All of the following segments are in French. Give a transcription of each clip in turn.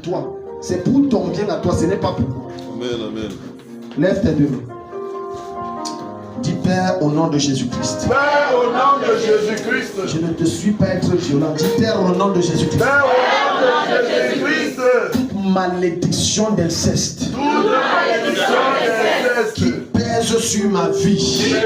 pour toi. C'est pour ton bien à toi, ce n'est pas pour moi. Amen, amen. Lève tes deux mains. Dis Père au nom de Jésus-Christ. Père au nom de Jésus-Christ. Je ne te suis pas être violent. Dis Père au nom de Jésus-Christ. Père au nom de Jésus-Christ. Toute malédiction d'inceste. Toute malédiction d'inceste. Qui pèse sur ma vie.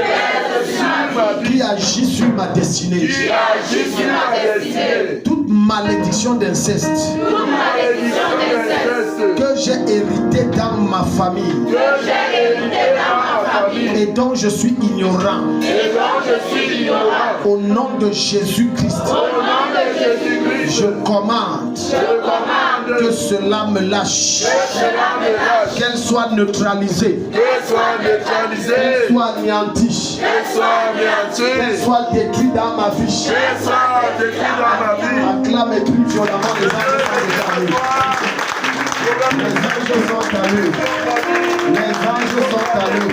Qui agit sur ma destinée. Qui agit sur ma destinée. Toute malédiction d'inceste. Toute malédiction d'inceste. Que j'ai hérité dans ma famille. Que j'ai hérité dans ma famille. Et dont je suis ignorant. Et dont je suis ignorant. Au nom de Jésus-Christ. Au nom de Jésus-Christ. Je commande. Que cela me lâche. Que cela me lâche. Qu'elle soit neutralisée. Qu'elle soit neutralisée. Qu'elle soit anéantie. Qu'elle soit anéantie. Qu'elle soit détruite dans ma vie. Qu'elle soit détruite dans ma vie. Acclame et prie violemment les anges sont à nous. Les anges sont à nous.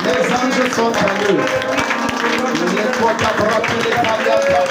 Les anges sont à nous. Les portes à bras, les caviars.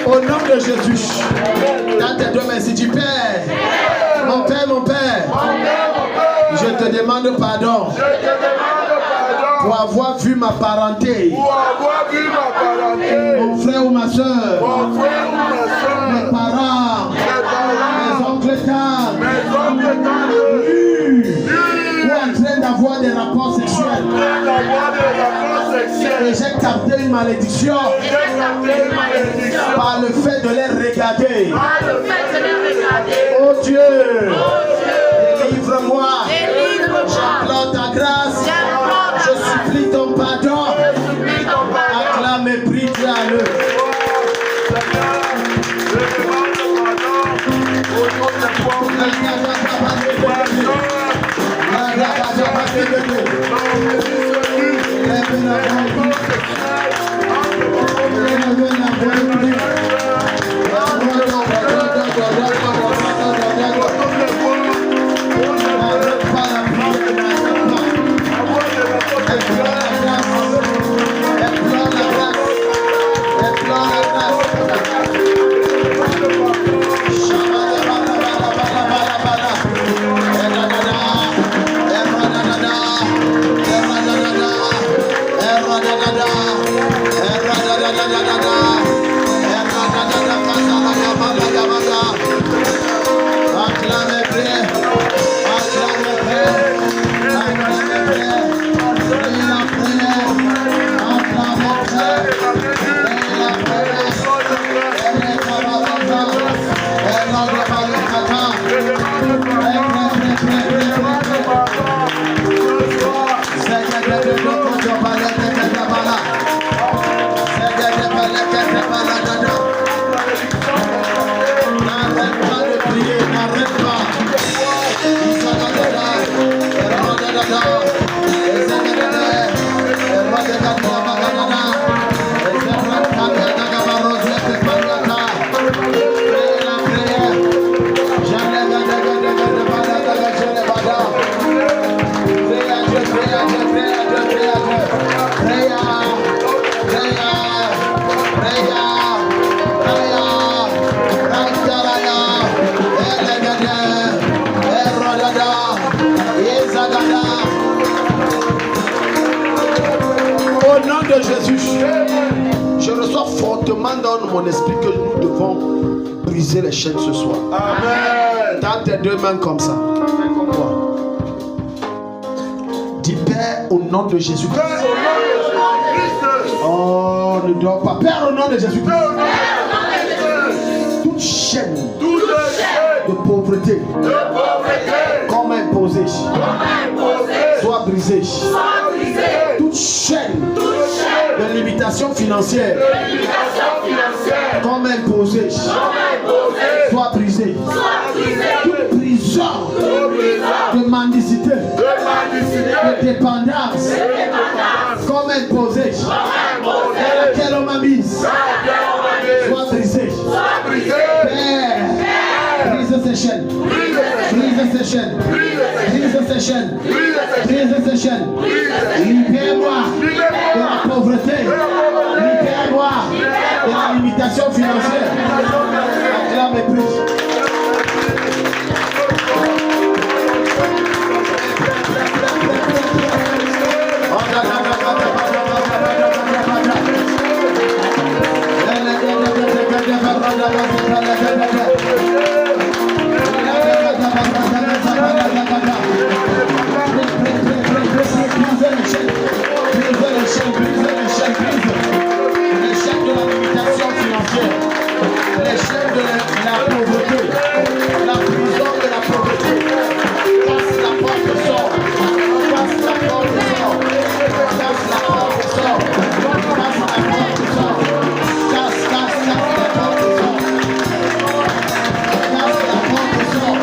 Au nom de Jésus, dans tes deux mains, si tu Père, mon Père, je te demande pardon pour avoir vu ma parenté, mon frère ou ma soeur, mes parents, mes oncles, ou en train d'avoir des rapports sexuels. Et j'ai capté une malédiction par le fait de les regarder. Oh Dieu, délivre-moi. J'implore ta grâce. Je supplie ton pardon. Acclame et prie Dieu à eux. Au nom de Jésus, je reçois fortement dans mon esprit que nous devons briser les chaînes ce soir. Amen. Dans tes deux mains comme ça. Dis Père au nom de Jésus. Père, au nom de Jésus-Christ. Oh, ne dors pas. Père au nom de Jésus. Père, au nom de Jésus. Toute chaîne Toute chaîne de pauvreté de pauvreté comme imposée soit brisée. Toute chaîne de limitation financière comme imposée soit brisée. Toute prison de mendicité, de dépendance comme imposée dans laquelle on m'a mise soit brisée. Père, brise ces chaînes. Brise ces chaînes. Brise ces chaînes. Brise ces chaînes. Libère-moi de la pauvreté. Libère-moi de la limitation financière. Acclame et prie. Les chaînes de la limitation financière, les chaînes de la pauvreté, la prison de la pauvreté. Casse la porte au sort, casse la porte au sort, casse la porte au sort, casse la porte au sort, casse la porte au sort, casse la porte au sort.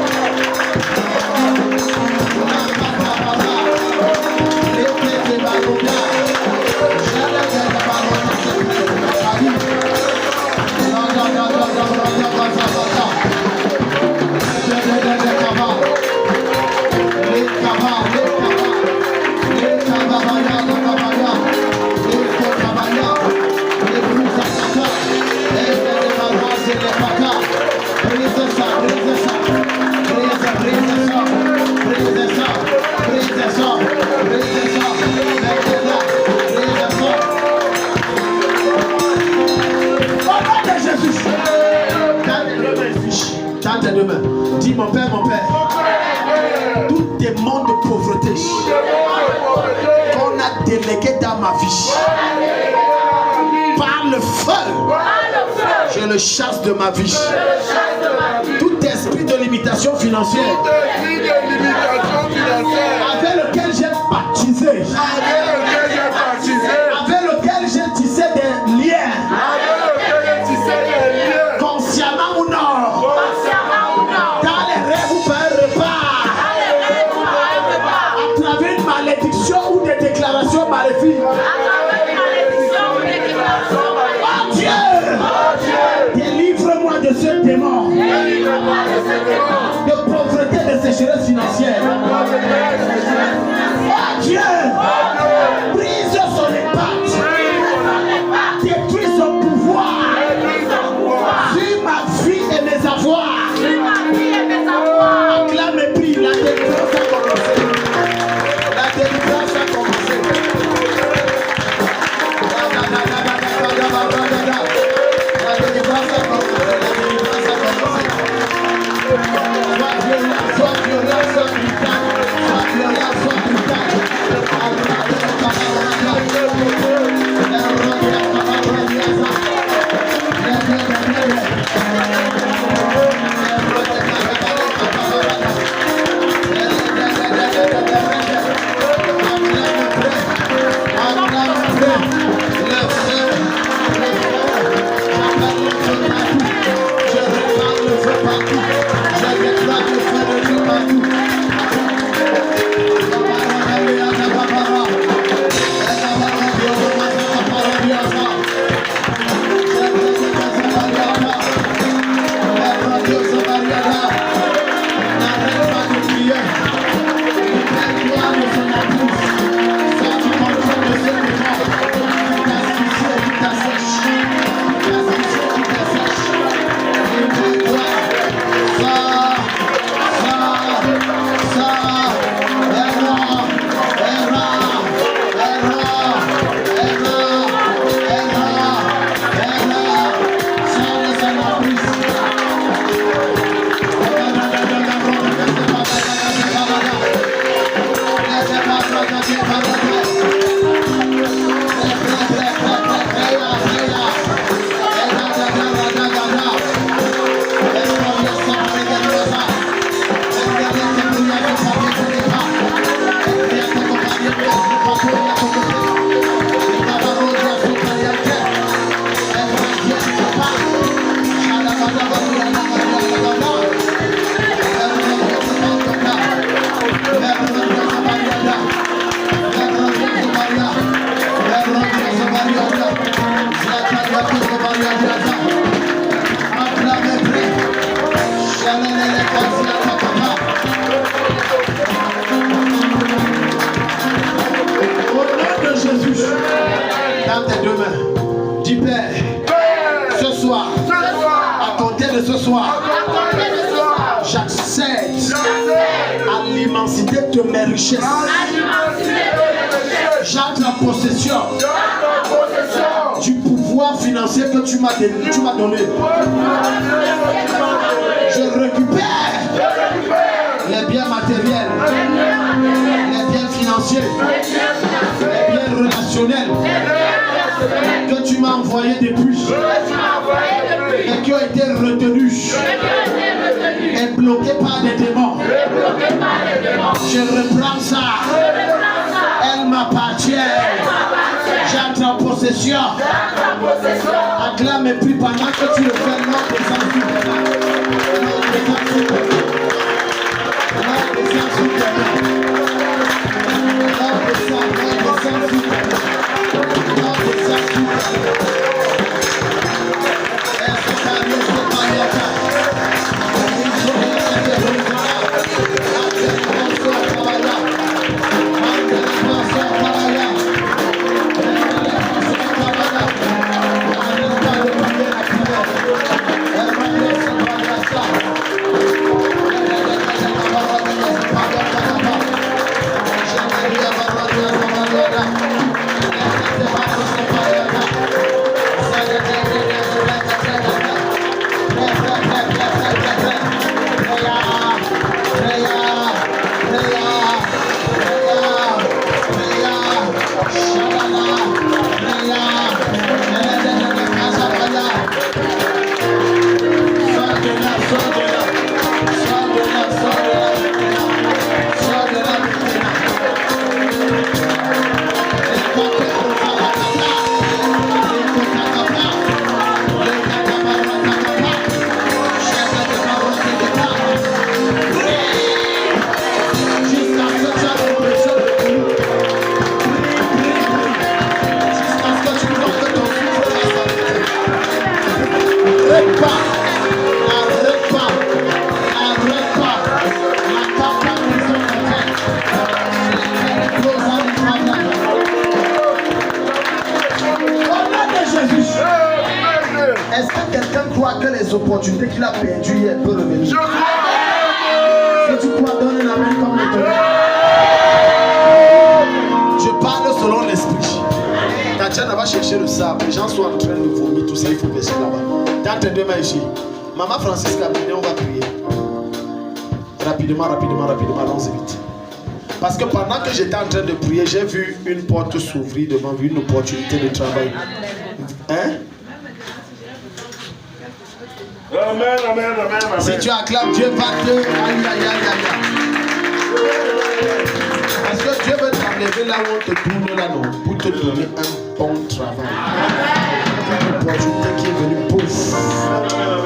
Dans tes deux mains, dis mon Père, tout démon de pauvreté qu'on a délégué dans ma vie, par le feu, je le chasse de ma vie. Tout esprit de limitation financière avec lequel j'ai baptisé, avec lequel j'ai tissé des liens, consciemment ou non, dans les rêves ou par un repas, à travers une malédiction ou des déclarations maléfiques. Oh Dieu, délivre-moi de ce démon de pauvreté, de sécheresse financière. Oh Dieu, brise son impact, détruis son pouvoir sur ma vie et mes avoirs. Acclame et prie, la délivrance a commencé. La délivrance a commencé. La délivrance a commencé. Sois violent, sois brutal. J'accède à l'immensité de mes richesses. J'entre en possession du pouvoir financier que tu m'as donné. Je récupère les biens matériels, les biens financiers, les biens relationnels que tu m'as envoyés depuis et qui ont été retenus et bloqués par des démons. Je reprends ça. Elle m'appartient. J'entre en possession. Acclame et puis pendant que tu le fais, non, opportunités qu'il a perdues hier peut revenir. Si tu crois, donne un amen comme le tonnerre. Je parle selon l'esprit. Tatiana va chercher le sable. Les gens sont en train de vomir, tout ça, il faut baisser là-bas. Dans tes deux mains ici. Maman Francisca, venez, on va prier. Rapidement, allons-y vite. Parce que pendant que j'étais en train de prier, j'ai vu une porte s'ouvrir devant une opportunité de travail. Hein? Amen. Si tu acclames, Dieu va te... Aïe. Parce que Dieu veut t'enlever là où on te tourne là, non, pour te donner un bon travail. Une opportunité qui est venue, pouf,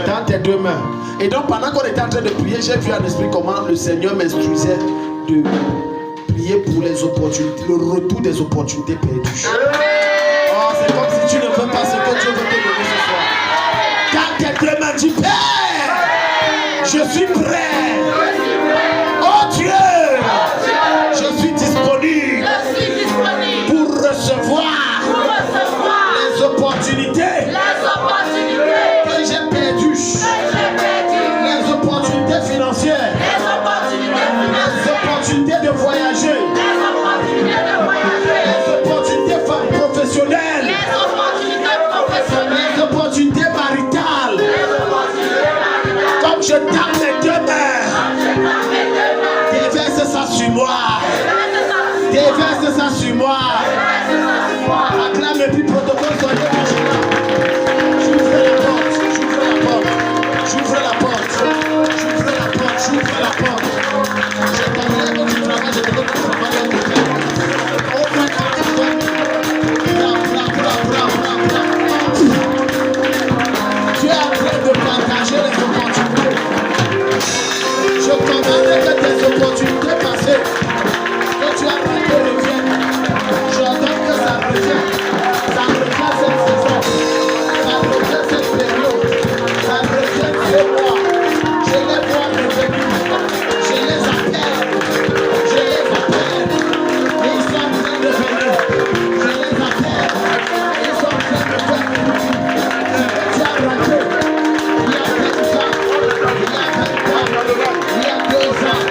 dans tes deux mains. Et donc pendant qu'on était en train de prier, j'ai vu en esprit comment le Seigneur m'instruisait de prier pour les opportunités, le retour des opportunités perdues. Oh, c'est comme si tu ne veux pas ce que Dieu veut te donner ce soir. Quand tes deux mains, dis Père, je suis prêt. Oh Dieu, je suis disponible pour recevoir les opportunités que j'ai perdues. Les opportunités financières, les opportunités de voyager, les opportunités professionnelles, les opportunités maritales. Comme je tape mes deux mains, déverse ça sur moi. Déverse ça sur moi. Acclame et puis protocole, soyez vigilants. J'ouvre la porte, j'ouvre la porte, j'ouvre la porte, j'ouvre la porte, j'ouvre la porte. Je t'enlève du travail, je te donne du travail à côté. Au moins quand tu donnes, tu es en train de partager les opportunités. Je commande que tes opportunités passées, que tu as raté reviennent. Je donne que ça revient. Ça revient cette saison. Ça revient cette période. Ça revient ce mois. Je les vois revenir. Je les appelle. Je les appelle. Et ils sont en train de venir. Je les appelle. Ils sont en train de faire tu as raté. Il y a 20 ans. Il y a 20 ans. Il y a 2 ans.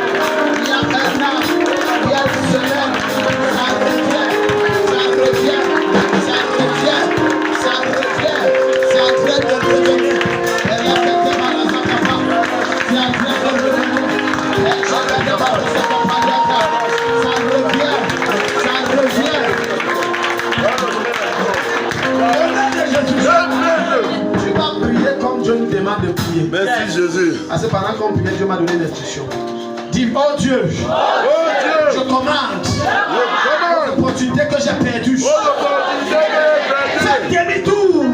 Il y a 1 an. Il y a 1 semaine. Ça revient. Ça revient. Ça revient. Ça revient. C'est en train de revenir. Elle a fait des malades à papa. C'est en train de revenir. Elle a fait des malades à papa. Ça revient. Ça revient. Au nom de Jésus. Tu vas prier comme Dieu nous demande de prier. Merci Jésus. Parce que pendant qu'on priait, Dieu m'a donné l'instruction. Dis, oh Dieu, je commande l'opportunité que j'ai perdue. Faites demi-tour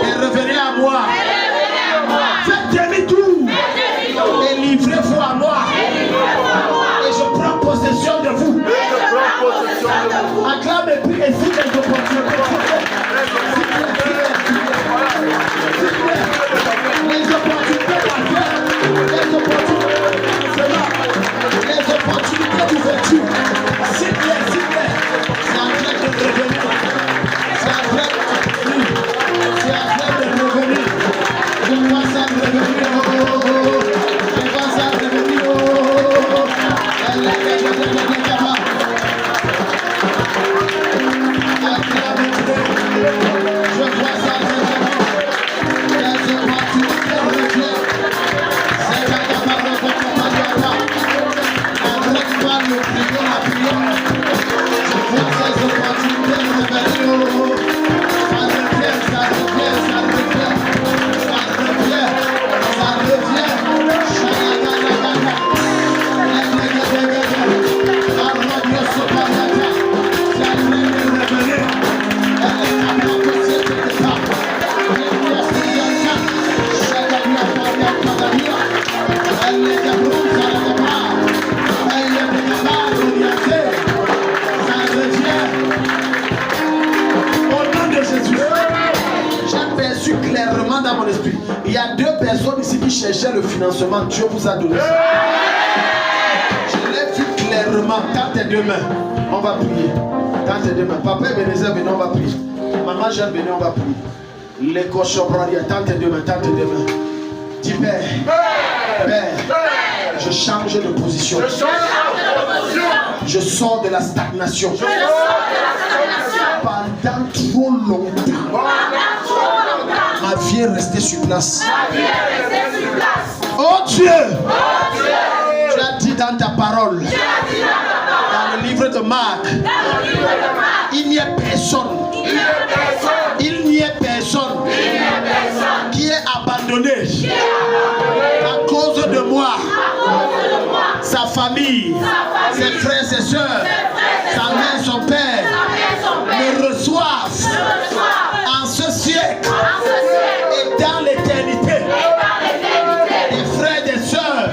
et revenez à moi. Faites demi-tour et livrez-vous à moi. Et je prends possession de vous. Acclame et prie et signe les opportunités. Les opportunités d'affaires, les opportunités d'ouverture, s'il plaît, c'est en train de revenir, c'est en train de revenir, je vois ça revenir, je vois ça revenir, je vois ça revenir. Dans mon esprit, il y a 2 personnes ici qui cherchaient le financement. Dieu vous a donné ça. Je l'ai vu clairement. Dans tes 2 mains, on va prier. Dans tes 2 mains. Papa Ebenezer, venez, on va prier. Maman Jeanne, venez, on va prier. Les cochobradia, dans tes 2 mains, dans tes 2 mains. Dis Père, je change de position. Je sors de la stagnation. Pendant trop longtemps. Ma vie est restée sur place. Oh Dieu, tu as dit dans ta parole, dans le livre de Marc, il n'y a personne, qui est abandonné à cause de moi. Sa famille, ses frères, ses soeurs, sa mère, son père me reçoivent en ce siècle et dans l'éternité. Des frères, des soeurs,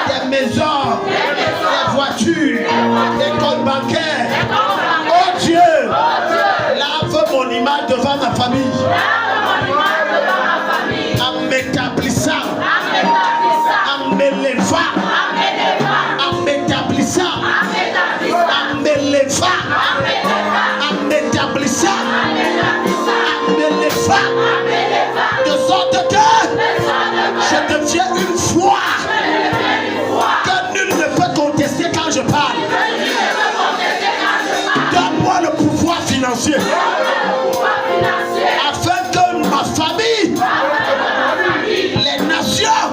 des maisons, des voitures, des comptes bancaires. Oh Dieu, lave mon image devant ma famille. En m'établissant, en m'élevant, en m'établissant, en m'élevant, en m'établissant, en m'élevant, de sorte que je deviens une foi que nul ne peut contester quand je parle. Donne-moi le pouvoir financier afin que ma famille, les nations,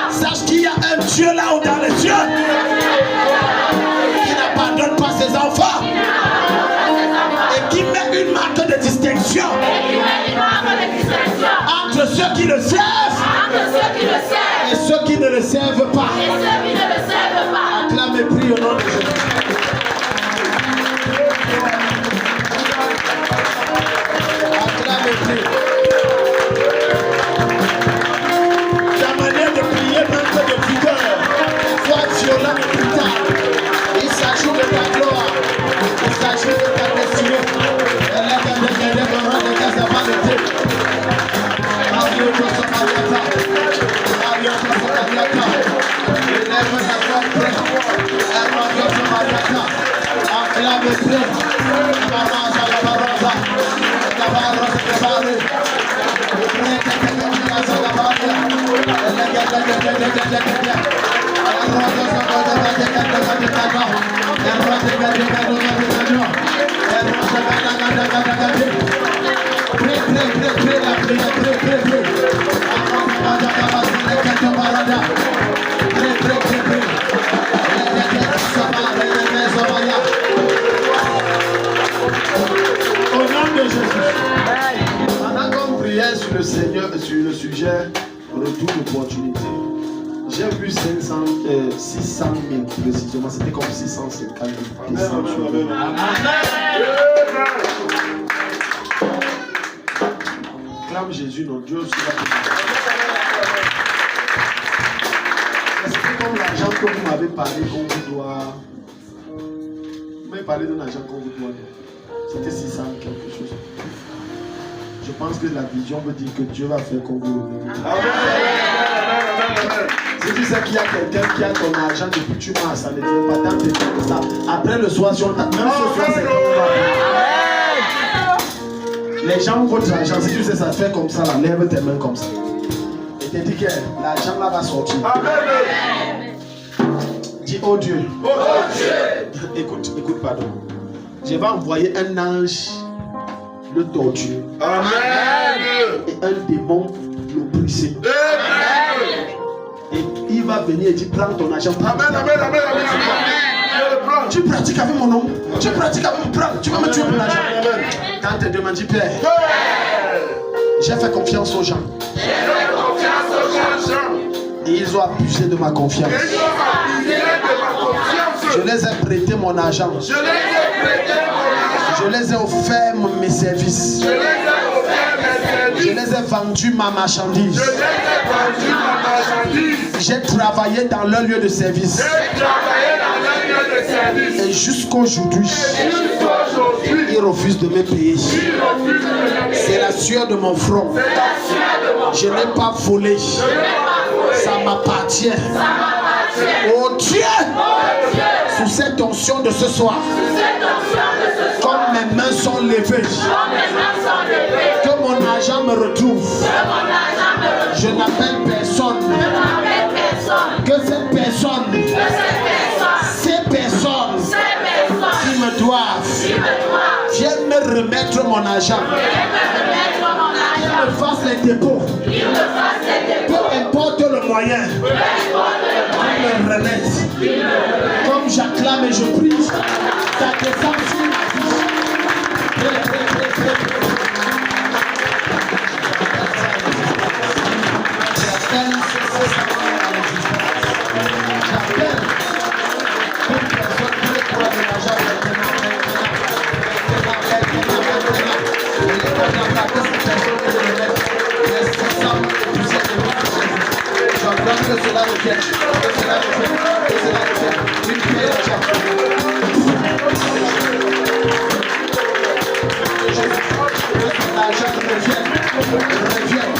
sachent qu'il y a un Dieu là-haut dans les cieux qui n'a qui le servent et ceux qui ne le servent pas. Acclame et prie au nom de Jésus. Acclame et prie. Ta manière de prier manque de vigueur. Sois violent et brutal. Il s'agit de ta gloire. Il s'agit de ta destinée. Au nom de Jésus. Pendant qu'on priait sur le Seigneur, sur le sujet retour d'opportunité, j'ai vu 600 000 précisément, c'était comme 650 000. Clame Jésus, notre Dieu. C'était comme l'argent que vous m'avez parlé qu'on vous doit. Vous m'avez parlé d'un argent qu'on vous doit. C'était 600 quelque chose. Je pense que la vision veut dire que Dieu va faire qu'on vous revienne. Si tu sais qu'il y a quelqu'un qui a ton argent depuis tu m'as, ça ne vient pas tant que ça. Après le soir, si on t'a même ce soir, c'est comme ça. Les gens ont votre argent, si tu sais ça fait comme ça, là, lève tes mains comme ça. Et te dis que l'argent là va sortir. Amen. Dis oh Dieu. Oh Dieu. Écoute, pardon. Je vais envoyer un ange le torture. Amen. Et un démon le briser. Amen. Et il va venir et dire prends ton argent. Amen. Tu pratiques avec mon nom. Tu pratiques avec mon prendre. Tu vas me tuer pour l'argent. Quand tu demandes, dis Père, j'ai fait confiance aux gens. Et ils ont abusé de ma confiance. Je les ai prêté mon argent. Je les ai offert mes services. Je les ai vendu ma marchandise. J'ai travaillé dans leur lieu de service. Et jusqu'aujourd'hui, ils refusent de me payer. C'est la sueur de mon front. Je n'ai pas volé. Ça m'appartient. Oh Dieu, sous cette onction de ce soir, comme mes mains sont levées, que mon argent me retrouve. Je n'appelle personne. Que cette personne, ces personnes qui me doivent, viennent me remettre mon argent. Qu'ils me fassent les dépôts. Peu importe le moyen, qu'ils me remettent. Comme j'acclame et je prie, ça descend sur ma vie. Que cela revienne, que cela revienne, que cela revienne. Une prière l'argent revienne, revienne.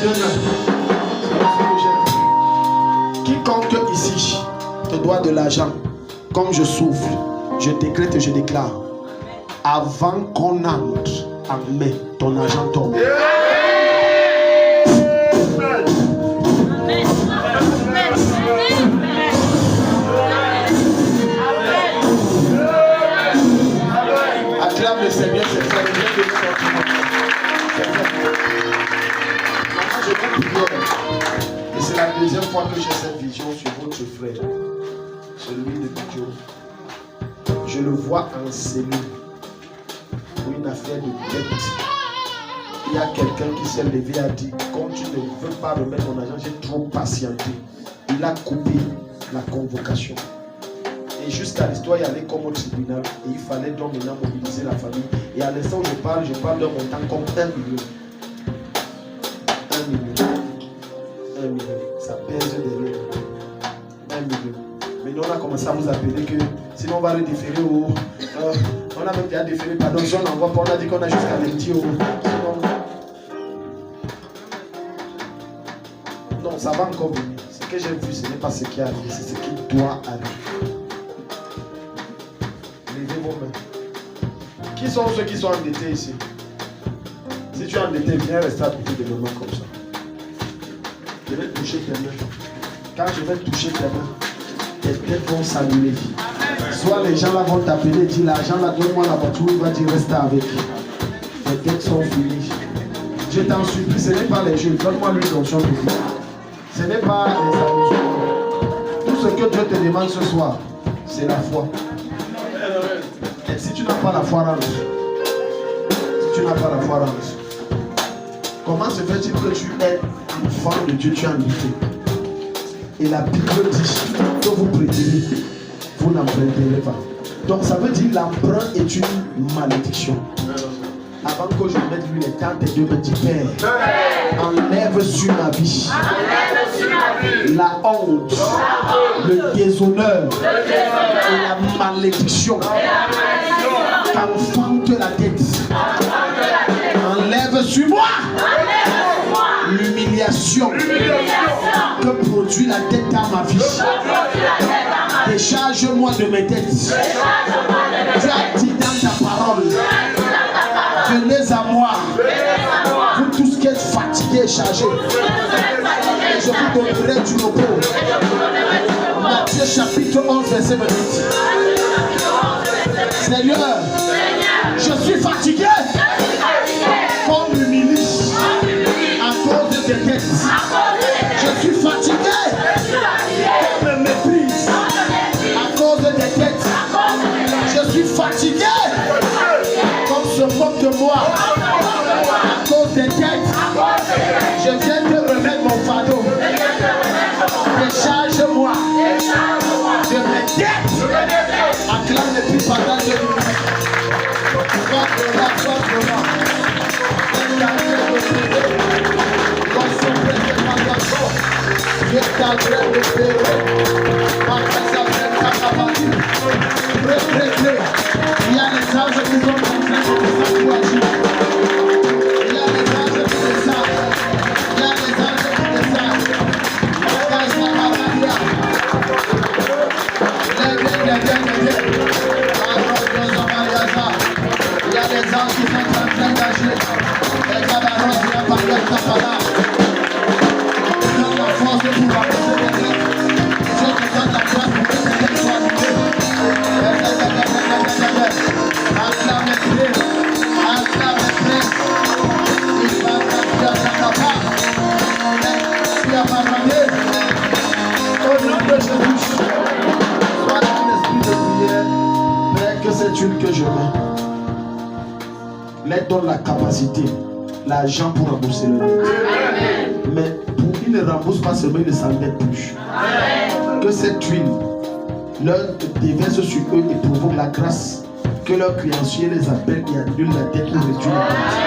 deux mains. Quiconque ici te doit de l'argent, comme je souffle, je décrète et je déclare, avant qu'on entre en mai, ton argent tombe. Acclame le Seigneur, c'est fait. Maintenant, je vais prier. Et c'est la deuxième fois que j'ai cette vision sur votre frère, celui de Dieu. Je le vois en cellule pour une affaire de dette. Il y a quelqu'un qui s'est levé et a dit, quand tu ne veux pas remettre mon argent, j'ai trop patienté. Il a coupé la convocation. Et jusqu'à l'histoire, il allait comme au tribunal. Et il fallait donc maintenant mobiliser la famille. Et à l'instant où je parle d'un montant comme 1 million. 1 million. 1 million. Ça pèse derrière. 1 million. Maintenant, on a commencé à vous appeler que sinon on va le déférer au. On a même déjà déféré, pardon, si on n'envoie pas, on a dit qu'on a jusqu'à lundi au. Non, ça va encore venir. Ce que j'ai vu, ce n'est pas ce qui arrive, c'est ce qui doit arriver. Levez vos mains. Qui sont ceux qui sont endettés ici? Si tu es endetté, viens rester à côté de mes mains comme ça. Je vais toucher tes mains. Quand je vais toucher tes mains, tes têtes vont s'annuler. Soit les gens là vont t'appeler et dire l'argent là, donne-moi la voiture, il va dire reste avec. Les têtes sont finies. Je t'en supplie, ce n'est pas les jeux, donne-moi l'huile d'onction publique. Ce n'est pas les amusements. Tout ce que Dieu te demande ce soir, c'est la foi. Et si tu n'as pas la foi, rentre. Si tu n'as pas la foi, rentre. Comment se fait-il que tu es enfant de Dieu, tu es endetté? Et la Bible dit que vous prédisez, vous n'emprunterez pas. Donc ça veut dire l'emprunt est une malédiction. Avant que je mette lui les temps tes deux petits pères, enlève sur ma vie la honte, le déshonneur et la malédiction qu'enfante la tête. Enlève sur moi l'humiliation que produit la dette dans ma vie. Décharge-moi de mes dettes. Tu as dit dans ta parole, venez à moi, vous tous qui êtes fatigués et chargés, et je vous donnerai du repos. Matthieu chapitre 11 verset 28. Seigneur, je suis fatigué qu'on m'humilie à cause des dettes. Je suis fatigué qu'on me méprise à cause des dettes. Je suis fatigué qu'on se moque de moi à cause des dettes. Je viens de remettre mon fardeau. Décharge-moi de mes dettes. Acclame depuis pendant 2 minutes. Il y a les anges qui sont en train de s'encourager. Il y a les anges qui descendent. Il y a les anges qui descendent. Il y a les anges qui sont en train d'agir. Les camarades qui n'ont pas de tapala. Ils ont la force pour ramasser les dettes. Dieu te donne la place pour que tes dettes soient annulées. Acclame les clés. Acclame les clés. Il va t'appeler à ta part. Il a parlé. Au nom de Jésus. Sois dans l'esprit de prière. Père, que cette huile que je mets leur donne la capacité, l'argent pour rembourser le dette. Mais pour qu'ils ne remboursent pas seulement, ils ne s'endettent plus. Amen. Que cette huile leur déverse sur eux et provoque la grâce. Que leurs créanciers les appellent et annulent la dette ou réduisent la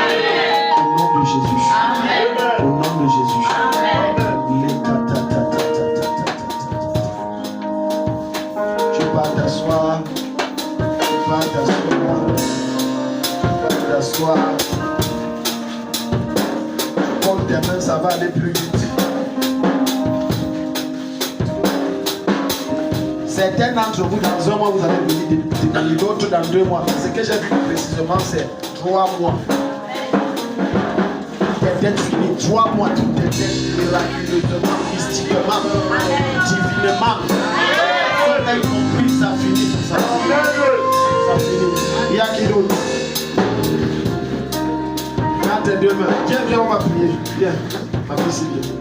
dette. Au nom de Jésus. Amen. Au nom de Jésus. Tu vas t'asseoir. Tu vas t'asseoir. Tu comptes tes mains, ça va aller plus vite. Certains d'entre vous, dans un mois, vous allez venir témoigner, d'autres dans 2 mois. Ce que j'ai vu précisément, c'est 3 mois. Tes dettes finies, 3 mois, toutes tes dettes miraculeusement, mystiquement, divinement. Sans même compris, ça finit. Ça finit. Il y a qui d'autre? Dans tes 2 mains. Viens, on va prier. Viens, ma fille Sylvie.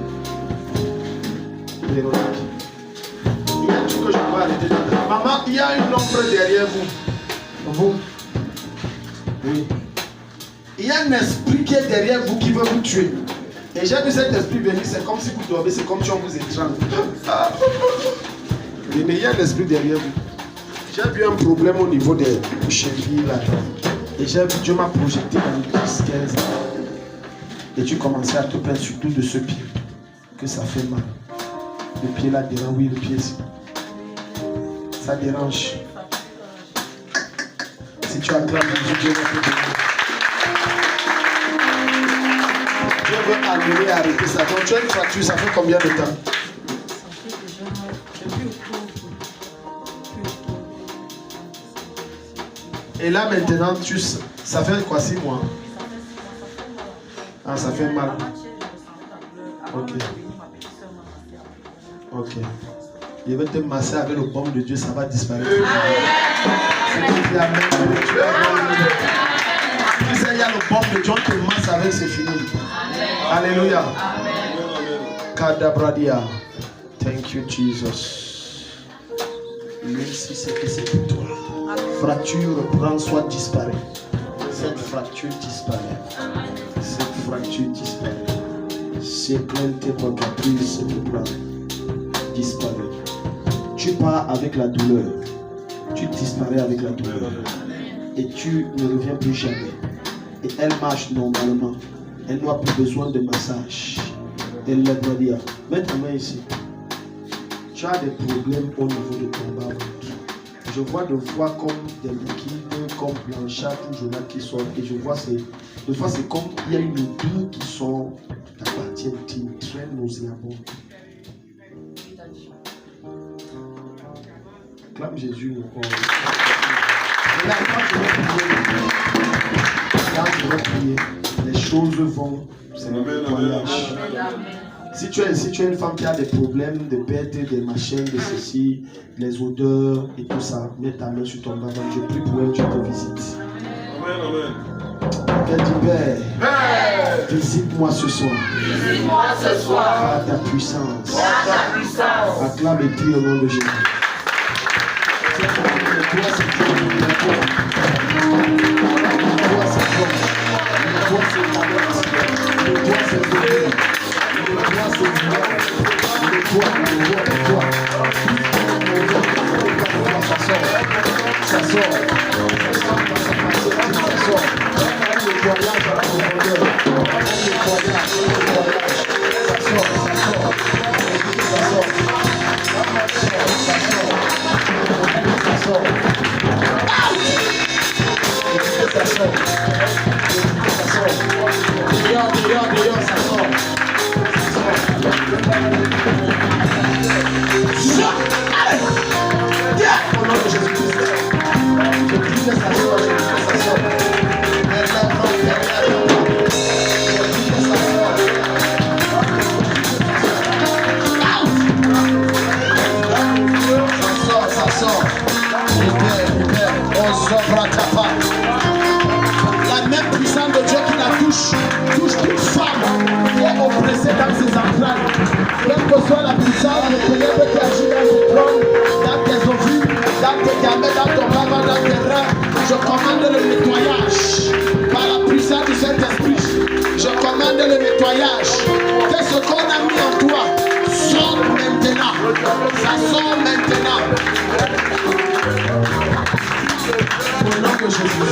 Véronique. Il y a tout que je dois arrêter. Maman, il y a une ombre derrière vous. Vous? Oui. Il y a un esprit qui est derrière vous qui veut vous tuer. Et j'ai vu cet esprit venir, c'est comme si vous dormez, c'est comme si on vous étrangle. Mais il y a un esprit derrière vous. J'ai vu un problème au niveau des chevilles là. Et j'ai vu Dieu m'a projeté dans 10-15 ans. Et tu commençais à te plaindre surtout de ce pied. Que ça fait mal. Le pied là dérange, oui, le pied ici. Ça dérange. Si tu acclames Dieu va te donner. Dieu veut amener à arrêter ça. Donc tu as une fracture, ça fait combien de temps? Et là maintenant, ça fait quoi, 6 mois? Ah, ça fait mal. Ok. Ok. Je vais te masser avec le baume de Dieu, ça va disparaître. Tu sais, il y a le baume de Dieu, on te masse avec, c'est fini. Alléluia. Kadabradia. Thank you, Jesus. Même si c'est que c'est pour toi. Fracture, prends soit disparaît. Cette fracture disparaît. Cette fracture disparaît. C'est plein de tes caprices, disparaît. Tu pars avec la douleur. Tu disparais avec la douleur. Et tu ne reviens plus jamais. Et elle marche normalement. Elle n'a plus besoin de massage. Elle va dire, mets ta main ici. Tu as des problèmes au niveau de ton bas-ventre. Je vois de fois comme des liquides, comme blanchard, toujours là qui sortent. Et je vois, des fois c'est comme il y a une odeur qui sort de ta partie intime, très nauséabonde. Acclame Jésus encore. Et là, quand je vais prier, les choses vont. C'est le voyage. Si tu es une femme qui a des problèmes de perte, des machins, de ceci, les odeurs et tout ça, mets ta main sur ton bas. Je prie pour elle, Dieu te visite. Amen. Père du Père, visite-moi ce soir. Visite-moi ce soir. Par ta puissance. Par ta puissance. Acclame et prie au nom de Jésus. La même puissance de Dieu qui la touche toute femme qui est oppressée dans ses entrailles. Quelle que soit la puissance, le ténèbre qui agit dans son trône, dans tes ovules, dans tes gamètes, dans ton bavard, dans tes reins, je commande le nettoyage. Par la puissance du Saint-Esprit, je commande le nettoyage. Que ce qu'on a mis en toi sort maintenant. Ça sort maintenant. Au nom de Jésus.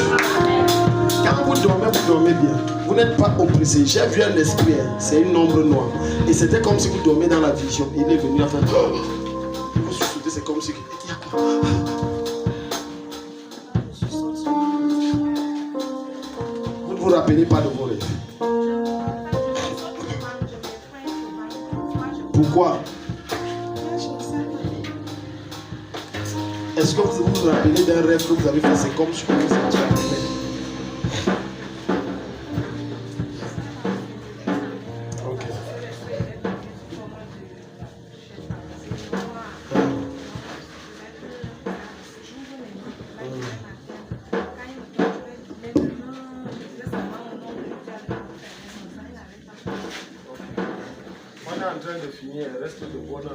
Quand vous dormez bien. Vous n'êtes pas oppressé. J'ai vu un esprit, c'est une ombre noire. Et c'était comme si vous dormez dans la vision. Il est venu à faire. Vous chuchotez, c'est comme si. Il y a quoi? Vous ne vous rappelez pas de vos rêves. Pourquoi? Est-ce que vous vous rappelez d'un rêve que vous avez fait? C'est comme si vous étiez à rêve. Ok. On est en train de finir, il reste de bonnes entrées.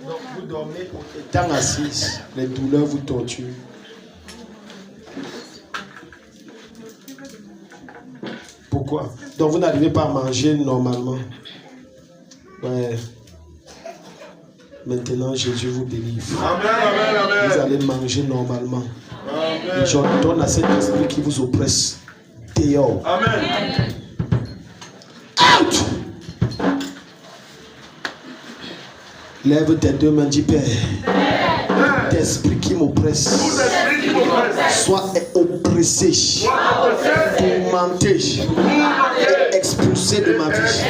Donc vous dormez étant assise, les douleurs vous torturent. Pourquoi? Donc vous n'arrivez pas à manger normalement. Ouais. Maintenant Jésus vous délivre. Amen, amen, amen. Vous allez manger normalement. Amen. J'ordonne à cet esprit qui vous oppresse dehors. Amen. Out! Lève tes deux mains, dis Père. D'esprit qui m'oppresse, soit oppressé, tourmenté et expulsé de ma vie.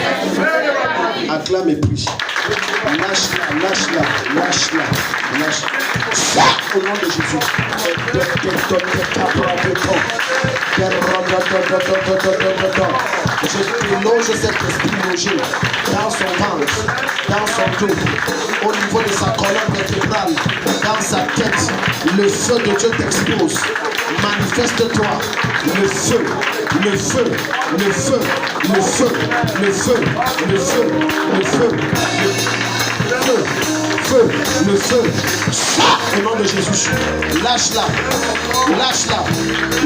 Acclame et prie. Lâche-la, lâche-la, lâche-la, lâche-la. Au nom de Jésus. Je déloge cet esprit logé dans son ventre, dans son dos, au niveau de sa colonne vertébrale, dans sa tête. Le feu de Dieu t'expose. Manifeste-toi. Le feu, le feu, le feu, le feu, le feu, le feu, le feu, le feu. Au nom de Jésus, lâche-la, lâche-la,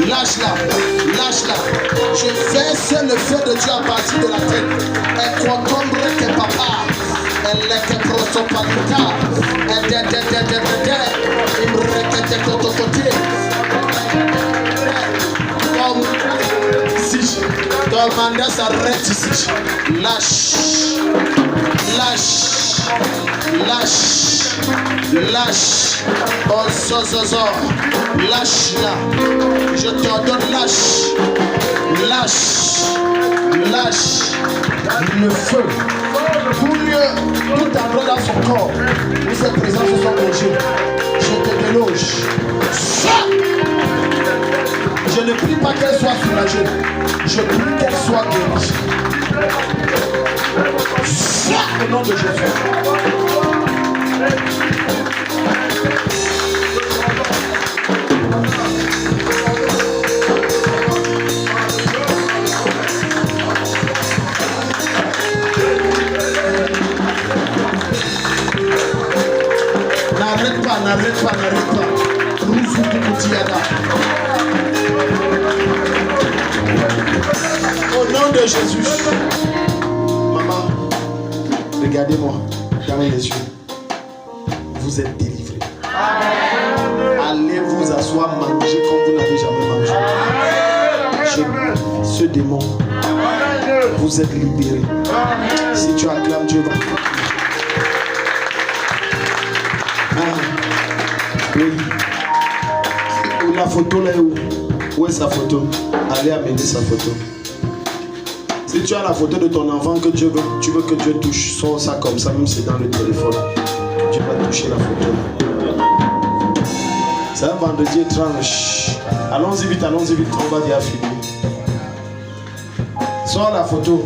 lâche-la, lâche-la. Je verse le feu de Dieu à partir de la tête. Et quantombre tes papas, elle est tes prosopalita, elle est ici, ton mandat s'arrête ici. Lâche, lâche, lâche, lâche. Oh, zozozo, lâche-la. Je t'ordonne, lâche, lâche, lâche. Le feu. Tout endroit dans son corps où cette présence se soit logée. Je te déloge. Je ne prie pas qu'elle soit soulagée. Je prie qu'elle soit guérie. Au nom de Jésus. N'arrête pas, n'arrête pas, n'arrête pas. Rouvre tout petit Yada. Au nom de Jésus. Maman, regardez-moi dans les yeux. Vous êtes délivrés. Allez vous asseoir, manger comme vous n'avez jamais mangé. Ce démon, vous êtes libérés. Si tu acclames Dieu, va. Oui. La photo là est où? Où est sa photo? Allez amener sa photo. Si tu as la photo de ton enfant que tu veux que Dieu touche, sors ça comme ça, même si c'est dans le téléphone. Tu vas toucher la photo. C'est un vendredi étrange. Allons-y vite, on va dire fini. Sors la photo.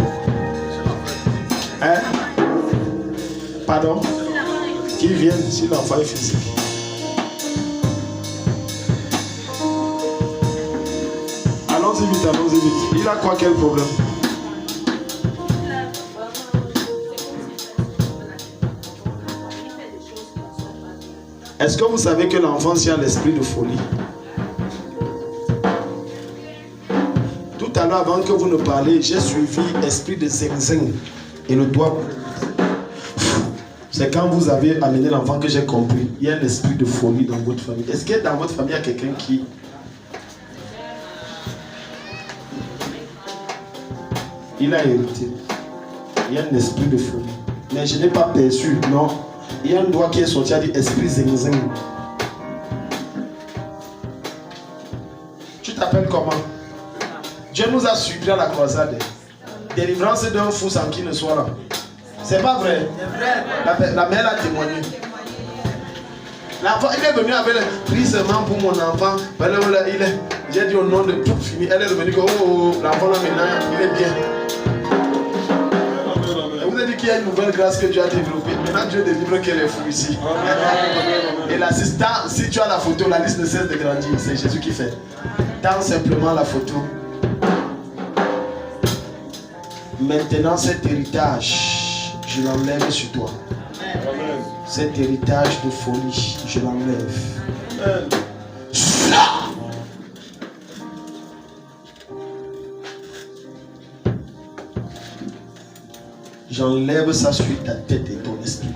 Hein? Pardon? Qui viennent si l'enfant est physique. Allons-y vite. Il a quoi, quel problème? Est-ce que vous savez que l'enfant a l'esprit de folie? Tout à l'heure, avant que vous ne parliez, j'ai suivi l'esprit de zing-zing et le doigt. C'est quand vous avez amené l'enfant que j'ai compris. Il y a l'esprit de folie dans votre famille. Est-ce que dans votre famille, il y a quelqu'un qui... Il a hérité. Il y a un esprit de folie. Mais je n'ai pas perçu, non. Il y a un doigt qui est sorti, il a dit esprit zing-zing. Tu t'appelles comment? Dieu nous a suivis à la croisade. Délivrance d'un fou sans qui ne soit là. C'est pas vrai. La mère a témoigné. L'enfant, il est venu avec le pris seulement pour mon enfant. J'ai dit au nom de tout fini. Elle est revenue que l'enfant là maintenant, il est bien. Je vous ai dit qu'il y a une nouvelle grâce que Dieu a développée. Maintenant Dieu délivre qu'elle est fou ici. Et l'assistant, si tu as la photo, la liste ne cesse de grandir. C'est Jésus qui fait. Tends simplement la photo. Maintenant cet héritage, je l'enlève sur toi. Cet héritage de folie, je l'enlève. J'enlève ça sur ta tête et ton esprit.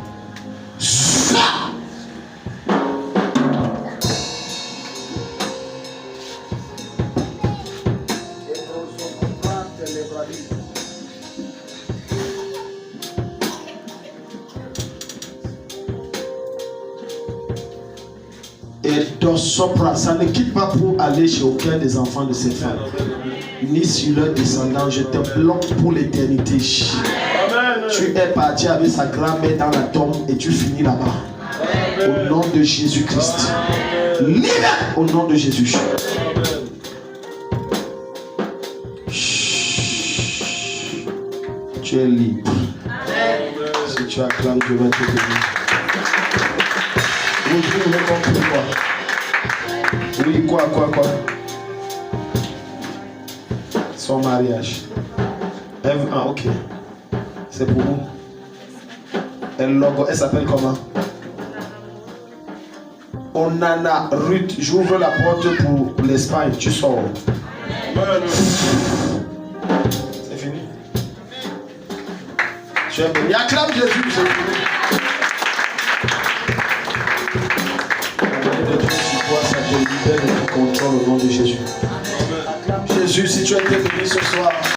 Sopra, ça ne quitte pas pour aller chez aucun des enfants de ces femmes, ni sur leurs descendants. Je te bloque pour l'éternité. Tu es parti avec sa grand-mère dans la tombe et tu finis là-bas. Au nom de Jésus-Christ. Libère au nom de Jésus. Tu es libre. Si tu acclames, Dieu va te bénir. Oui, vous avez compris quoi? Oui, quoi? Son mariage. Ah, ok. C'est pour vous. Elle s'appelle comment? Onana Ruth. J'ouvre la porte pour l'Espagne. Tu sors. C'est fini. Tu es béni. Acclame Jésus. Ça te libère de tout contrôle au nom de Jésus. Jésus, si tu as été béni ce soir.